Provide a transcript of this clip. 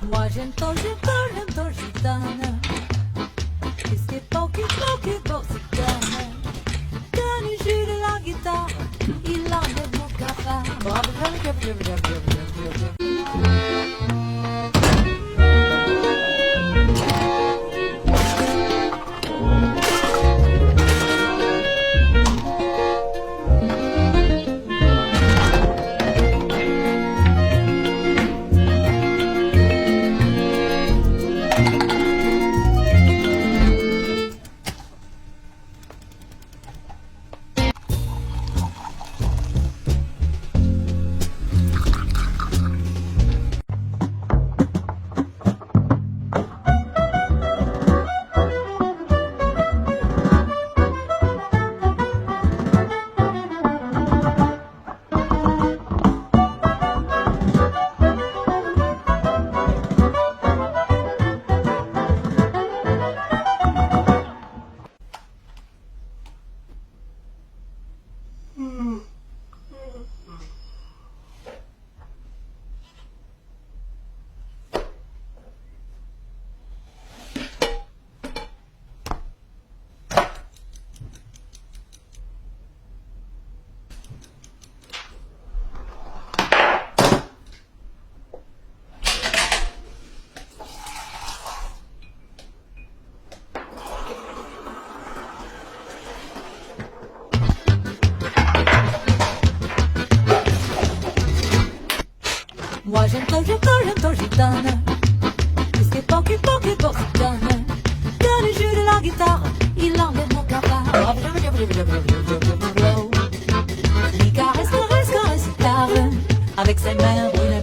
Moi j'aime ton gitane. Puisque pochi borsicane. Quand il joue de la guitare, il enlève mon cafard. Moi j'aime ton gitane. Puisque pochi borsicane. Quand il joue de la guitare, il enlève mon cafard. Il caresse, guitare avec ses mains brûlées.